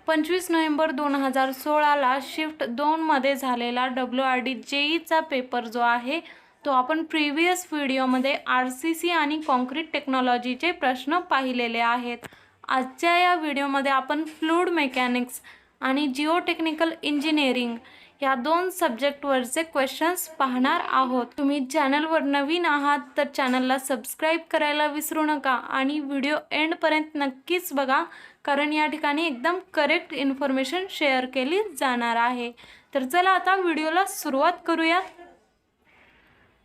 25 November 2016ला shift 2मध्ये झालेला WRD JEEचा paper जो आहे तो आपण प्रीवियस व्हिडिओमध्ये RCC आणि कॉन्क्रीट टेक्नॉलॉजीचे प्रश्न पाहिलेले आहेत। आजच्या या व्हिडिओमध्ये आपण फ्लूइड मेकॅनिक्स आणि जिओटेक्निकल इंजिनिअरिंग या दोन सब्जेक्टवरचे क्वेश्चन्स पाहणार आहोत। तुम्ही चॅनलवर नवीन आहात तर चॅनलला सबस्क्राइब करायला विसरू नका आणि व्हिडिओ एंड पर्यंत नक्कीच बघा, कारण या ठिकाणी एकदम करेक्ट इन्फॉर्मेशन शेअर केली जाणार आहे। तर चला आता व्हिडिओला सुरुवात करूया।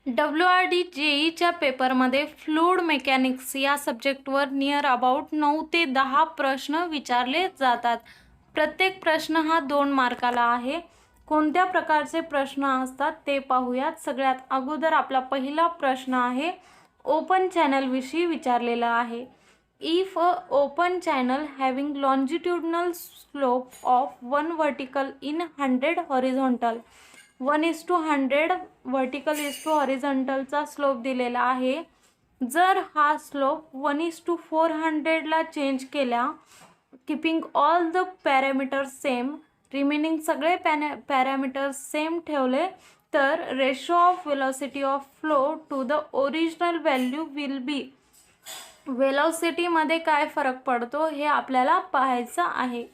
WRD JEEच्या पेपरमध्ये फ्लूइड मेकॅनिक्स या सब्जेक्टवर नियर अबाउट 9 ते 10 प्रश्न विचारले जातात। प्रत्येक प्रश्न हा 2 मार्काला आहे। कोणत्या प्रकारचे प्रश्न असतात ते पाहूयात। सगळ्यात अगोदर आपला पहिला प्रश्न आहे ओपन चॅनल विषयी विचारलेला आहे। If a open channel having longitudinal slope of 1 vertical in 100 horizontal 1:100 vertical is to हॉरिझॉन्टलचा स्लोप दिलेला आहे। जर हा स्लोप 1:400 ला चेंज केला, keeping all the parameters same, remaining सगळे पॅरामीटर्स सेम ठेवले, तर ratio of velocity of flow to the original value will be. Velocity मध्ये काय फरक पडतो हे आपल्याला पाहायचं आहे।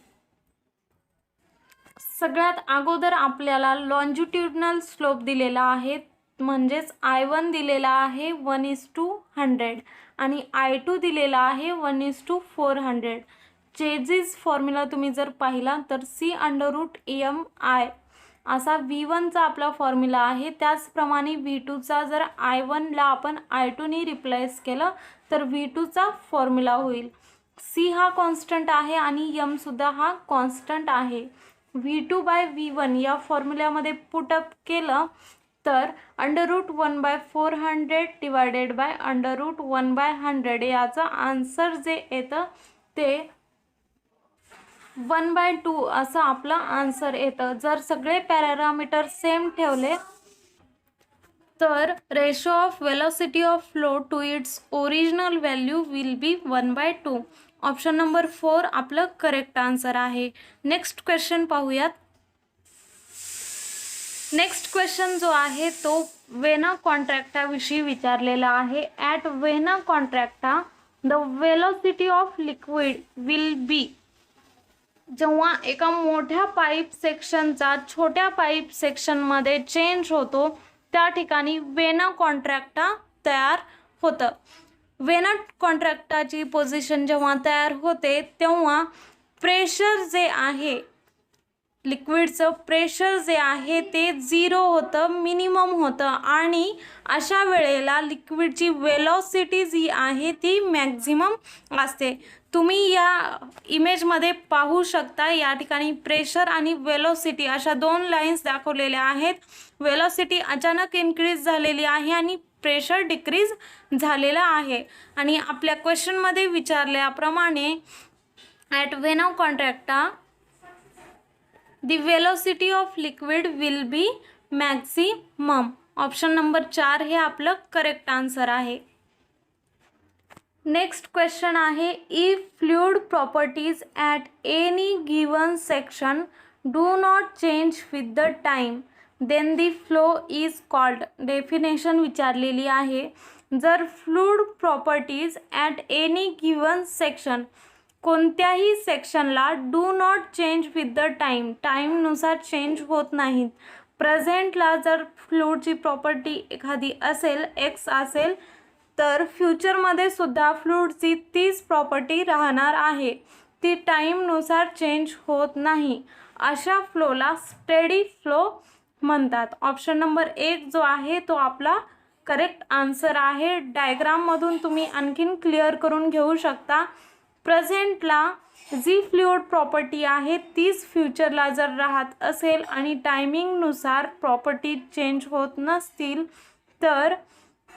सगळ्यात अगोदर आपल्याला लॉन्जिट्युडनल स्लोप दिलेला आहे, म्हणजेच I1 दिलेला आहे 1:100 आणि I2 दिलेला आहे 1:400। चेझीस फॉर्म्युला तुम्ही जर पाहिला तर C√EMI असा V1 चा आपला फॉर्म्युला आहे। त्याचप्रमाणे V2 चा जर I1 ला आपण I2 ने रिप्लेस केलं तर V2 चा फॉर्म्युला होईल। C हा कॉन्स्टंट आहे आणि M सुद्धा हा कॉन्स्टंट आहे। V2/V1 या फॉर्म्युल्यामध्ये पुटअप केलं तर √1/400 डिवायडेड बाय √1/100 याचा आन्सर जे येतं ते 1/2 असं आपला आन्सर येतं। जर सगळे पॅरामीटर सेम ठेवले तर ratio of velocity of flow to its original value will be 1/2। Option number 4 आपलं करेक्ट आन्सर आहे। नेक्स्ट क्वेश्चन पाहूयात। नेक्स्ट क्वेश्चन जो आहे तो वेना कॉन्ट्रॅक्टा विषयी विचारलेला आहे। At vena contracta the velocity of liquid will be. जेव्हा एका मोठ्या पाईप सेक्शनचा छोट्या पाईप सेक्शनमध्ये चेंज होतो त्या ठिकाणी वेना कॉन्ट्रॅक्टा तयार होतं। वेना कॉन्ट्रॅक्टाची पोझिशन जेव्हा तयार होते तेव्हा प्रेशर जे आहे, लिक्विडचं प्रेशर जे आहे ते 0 होतं, मिनिमम होतं आणि अशा वेळेला लिक्विडची वेलोसिटी जी आहे ती मॅक्झिमम असते। तुम्ही या इमेजमध्ये पाहू शकता, या ठिकाणी प्रेशर आणि वेलोसिटी अशा 2 लाईन्स दाखवलेल्या आहेत। वेलोसिटी अचानक इन्क्रीज झालेली आहे आणि प्रेशर डिक्रीज झालेला आहे। आणि आपल्या क्वेश्चनमध्ये विचारल्याप्रमाणे at vena contracta the velocity of liquid will be maximum. Option number 4 हे आपलं करेक्ट आन्सर आहे। नेक्स्ट क्वेश्चन आहे if fluid properties at any given section do not change with the time then the flow is called. Definition विचारलेली आहे। जर fluid properties at any given section, कोणत्याही सेक्शनला do not change with the time, टाईमनुसार change होत नाहीत। प्रेझेंटला जर फ्लूइडची property एखादी असेल, X असेल, तर फ्युचरमध्ये सुद्धा फ्लूइडची तीच प्रॉपर्टी राहणार आहे, ती टाईमनुसार चेंज होत नाही। अशा फ्लोला स्टेडी फ्लो म्हणतात। ऑप्शन नंबर 1 जो आहे तो आपला करेक्ट आन्सर आहे। डायग्राममधून तुम्ही आणखीन क्लिअर करून घेऊ शकता। प्रेझेंटला जी फ्लूइड प्रॉपर्टी आहे तीच फ्युचरला जर राहत असेल आणि टायमिंगनुसार प्रॉपर्टी चेंज होत नसतील तर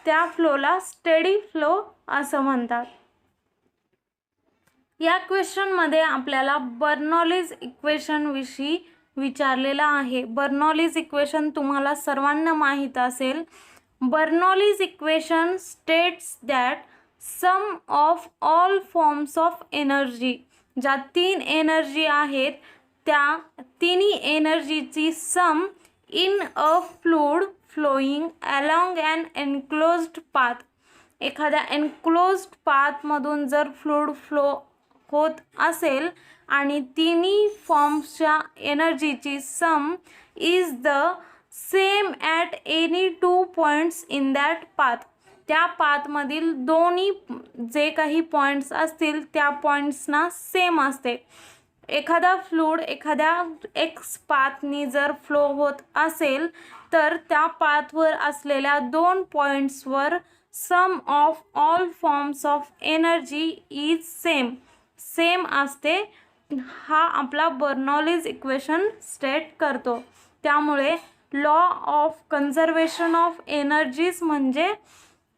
त्या फ्लोला स्टेडी फ्लो असं म्हणतात। या क्वेश्चनमध्ये आपल्याला बर्नौलीज इक्वेशन विषयी विचारलेला आहे। बर्नौलीज इक्वेशन तुम्हाला सर्वांना माहीत असेल। Bernoulli's equation states that sum of all forms of energy ज्या 3 एनर्जी आहेत त्या तिन्ही एनर्जीची sum in a fluid flowing along an enclosed path. एखाद्या एनक्लोज्ड पाथमधून जर फ्लूइड फ्लो होत असेल आणि तिन्ही फॉर्म्सच्या एनर्जीची sum is the same at any 2 points in that path. त्या पाथमधील दोन्ही जे काही पॉईंट्स असतील त्या पॉईंट्सना सेम असते. एखादा फ्लूइड एखाद्या एक्स पाथनी जर फ्लो होत असेल तर त्या पाथवर असलेल्या 2 पॉईंट्सवर sum of all forms of energy is same असते. हा आपला बर्नॉलीज इक्वेशन स्टेट करतो. त्यामुळे law of conservation of energies म्हणजे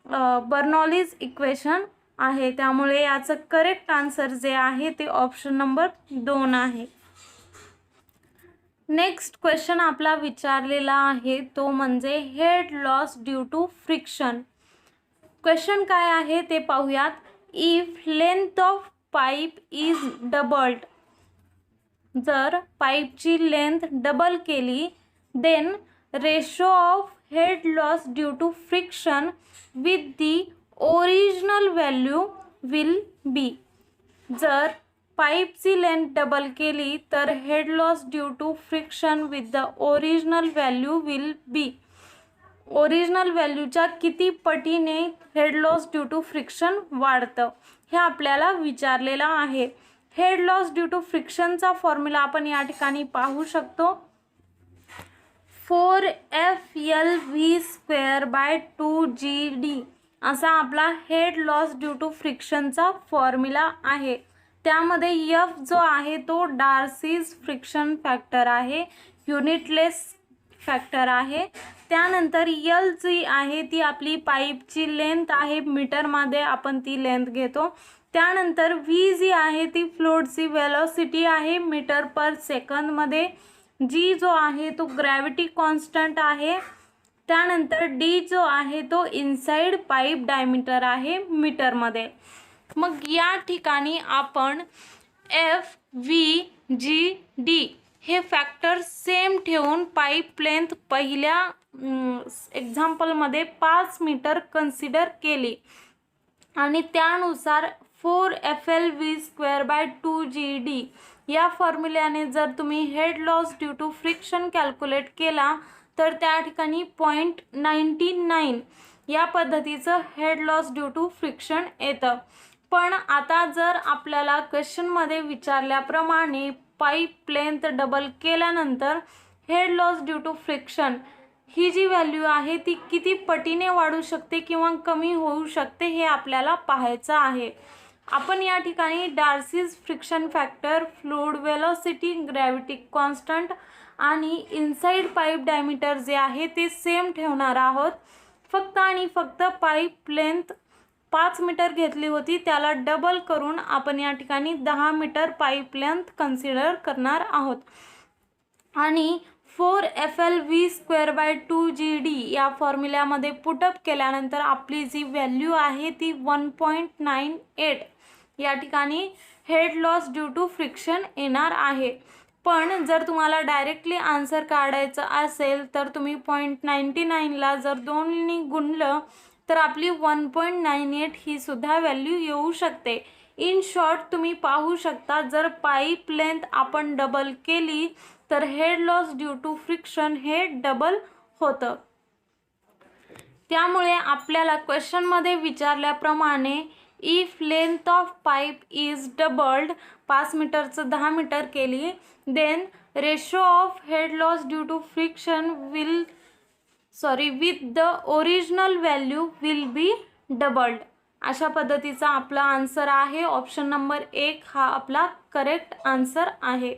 बर्नॉलीज इक्वेशन आहे. त्यामुळे याचं करेक्ट आन्सर जे आहे ते ऑप्शन नंबर 2 आहे. नेक्स्ट क्वेश्चन आपला विचारलेला आहे तो म्हणजे head loss due to friction. Question काय आहे ते पाहूयात. If length of pipe is doubled, जर पाईपची लेंथ डबल केली, then ratio of head loss due to friction with the original value will be. जर पाईपची लेंथ डबल केली तर head loss due to friction with the original value will be. Original व्हॅल्यूच्या किती पटीने head loss due to friction वाढतं हे आपल्याला विचारलेलं आहे. हेड लॉस ड्यू टू फ्रिक्शनचा फॉर्म्युला आपण या ठिकाणी पाहू शकतो. 4FLV² असा आपला हेड लॉस ड्यू टू फ्रिक्शनचा फॉर्म्युला आहे. त्यामध्ये F जो आहे तो डार्सीज फ्रिक्शन फॅक्टर आहे, युनिटलेस फॅक्टर आहे. त्यानंतर L जी आहे ती आपली पाईपची लेंथ आहे, मीटरमध्ये आपण ती लेंथ घेतो. त्यानंतर V जी आहे ती फ्लुइडची वेलोसिटी आहे मीटर पर सेकंदमध्ये. G जो आहे तो ग्रॅव्हिटी कॉन्स्टंट आहे. त्यानंतर D जो आहे तो इनसाइड पाईप डायमीटर आहे मीटरमध्ये. मग या ठिकाणी आपण FVGD हे फॅक्टर सेम ठेवून पाईप लेंथ पहिल्या एक्झाम्पलमध्ये 5 मीटर कन्सिडर केली आणि त्यानुसार 4FLV²/2GD या फॉर्म्युल्याने जर तुम्ही head loss due to friction calculate केला तर त्या ठिकाणी 0.99 या पद्धतीचं head loss due to friction येतं. पण आता जर आपल्याला क्वेश्चनमध्ये विचारल्याप्रमाणे पाईप लेंथ डबल केल्यानंतर head loss due to friction ही जी व्हॅल्यू आहे ती किती पटीने वाढू शकते किंवा कमी होऊ शकते हे आपल्याला पाहायचं आहे. आपण या ठिकाणी Darcy's friction factor, fluid velocity, gravity constant आणि इनसाइड पाईप डायमीटर जे आहे ते सेम ठेवणार आहोत. फक्त आणि फक्त पाईप लेंथ 5 मीटर घेतली होती त्याला डबल करून आपण या ठिकाणी 10 मीटर पाईप लेंथ कन्सिडर करणार आहोत. आणि 4FLV²/2GD या फॉर्म्युल्यामध्ये पुटअप केल्यानंतर आपली जी व्हॅल्यू आहे ती 1.98 या ठिकाणी head loss due to friction येणार आहे. पण जर तुम्हाला डायरेक्टली आन्सर काढायचं असेल तर तुम्ही 0.99ला जर 2नी गुणलं तर आपली 1.98 ही सुद्धा व्हॅल्यू येऊ शकते. इन शॉर्ट तुम्ही पाहू शकता जर पाईप लेंथ आपण डबल केली तर head loss due to friction हे डबल होतं. त्यामुळे आपल्याला क्वेश्चनमध्ये विचारल्याप्रमाणे if length of pipe is doubled 5 मीटरचं 10 मीटर केली then ratio of head loss due to friction with the original value will be doubled. अशा पद्धतीचा आपला आन्सर आहे. ऑप्शन नंबर 1 हा आपला करेक्ट आन्सर आहे.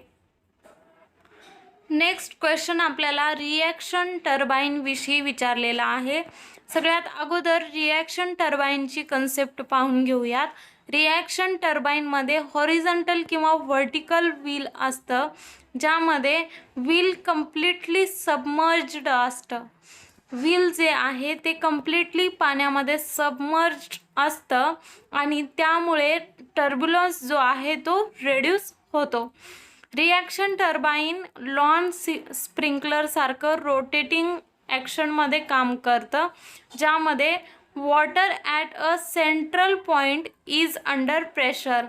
नेक्स्ट क्वेश्चन आपल्याला रिॲक्शन टर्बाइन विषयी विचारलेला आहे. सगळ्यात अगोदर रिॲक्शन टर्बाइनची कन्सेप्ट पाहून घेऊयात. रिॲक्शन टर्बाइनमध्ये हॉरिझॉन्टल किंवा व्हर्टिकल व्हील असतं ज्यामध्ये व्हील कम्प्लिटली सबमर्ज्ड असतं. व्हील जे आहे ते कम्प्लिटली पाण्यामध्ये सबमर्ज्ड असतं आणि त्यामुळे टर्ब्युलन्स जो आहे तो रेड्यूस होतो. रिॲक्शन टर्बाईन लॉन स्प्रिंकलर सारखं रोटेटिंग ॲक्शनमध्ये काम करतं, ज्यामध्ये water at a central point is under pressure.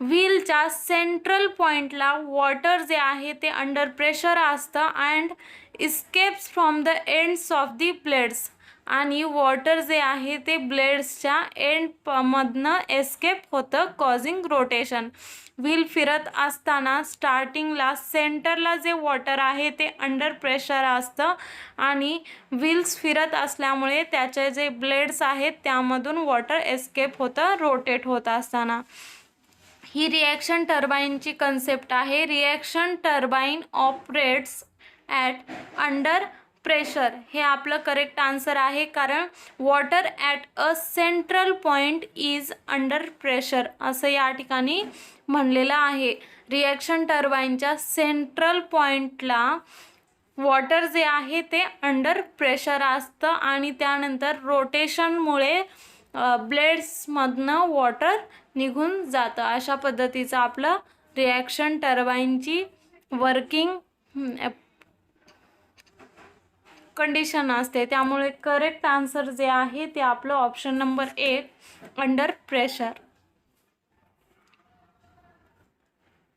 व्हीलच्या सेंट्रल पॉईंटला वॉटर जे आहे ते अंडर प्रेशर असतं and escapes from the ends of the blades. आणि वॉटर जे आहे ते ब्लेड्सच्या एंडमधनं एस्केप होतं, कॉझिंग रोटेशन. व्हील फिरत असताना स्टार्टिंगला सेंटरला जे वॉटर आहे ते अंडर प्रेशर असतं आणि व्हील्स फिरत असल्यामुळे त्याचे जे ब्लेड्स आहेत त्यामधून वॉटर एस्केप होतं रोटेट होत असताना. ही रिॲक्शन टर्बाईनची कन्सेप्ट आहे. Reaction turbine operates at under pressure हे आपलं करेक्ट आन्सर आहे, कारण water at a central point is under pressure असं या ठिकाणी म्हणलेलं आहे. रिॲक्शन टर्बाईनच्या सेंट्रल पॉईंटला वॉटर जे आहे ते अंडर प्रेशर असतं आणि त्यानंतर रोटेशनमुळे ब्लेड्समधनं वॉटर निघून जातं. अशा पद्धतीचं आपलं रिॲक्शन टर्बाईनची वर्किंग कंडिशन असते. त्यामुळे करेक्ट आन्सर जे आहे ते आपलं option number 1 under pressure.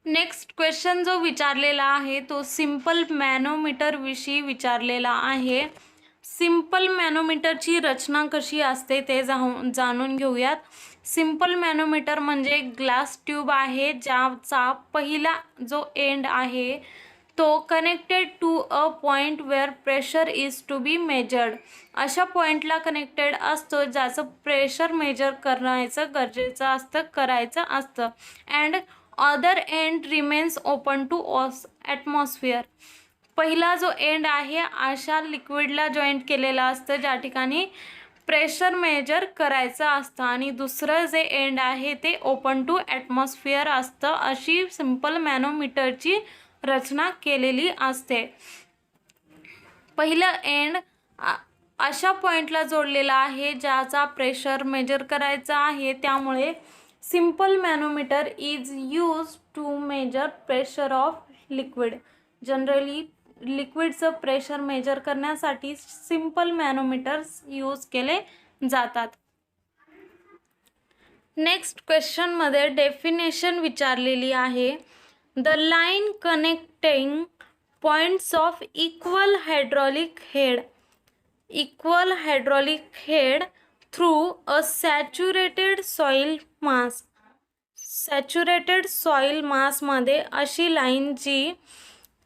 Next question जो विचारलेला आहे तो सिंपल मॅनोमीटर विषयी विचारलेला आहे. सिंपल मॅनोमीटरची रचना कशी असते ते जाणून घेऊयात. सिंपल मॅनोमीटर म्हणजे ग्लास ट्यूब आहे, ज्याचा पहिला जो एंड आहे तो connected to a point where pressure is to be measured. अशा पॉईंटला कनेक्टेड असतो ज्याचं प्रेशर मेजर करायचं असतं and other end remains open to atmosphere. पहिला जो एंड आहे अशा लिक्विडला जॉईंट केलेला असतं ज्या ठिकाणी प्रेशर मेजर करायचं असतं आणि दुसरं जे एंड आहे ते ओपन टू ॲटमॉस्फिअर असतं. अशी सिंपल मॅनोमीटरची रचना केलेली असते. पहिलं एंड अशा पॉईंटला जोडलेला आहे ज्याचा प्रेशर मेजर करायचा आहे, त्यामुळे simple manometer is use to measure pressure of liquid. Generally लिक्विडचं प्रेशर मेजर करण्यासाठी सिंपल मॅनोमीटर्स यूज केले जातात. नेक्स्ट क्वेश्चनमध्ये डेफिनेशन विचारलेली आहे. The line connecting points of equal hydraulic head through a saturated soil mass. Saturated soil मासमध्ये अशी line जी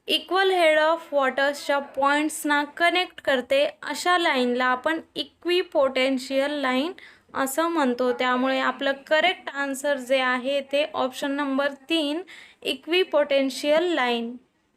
इक्वल हेड ऑफ वॉटर्सच्या पॉईंट्सना कनेक्ट करते, अशा लाईनला आपण इक्विपोटेन्शियल लाईन असं म्हणतो. त्यामुळे आपलं करेक्ट आन्सर जे आहे ते ऑप्शन नंबर 3 इक्विपोटेन्शियल लाईन.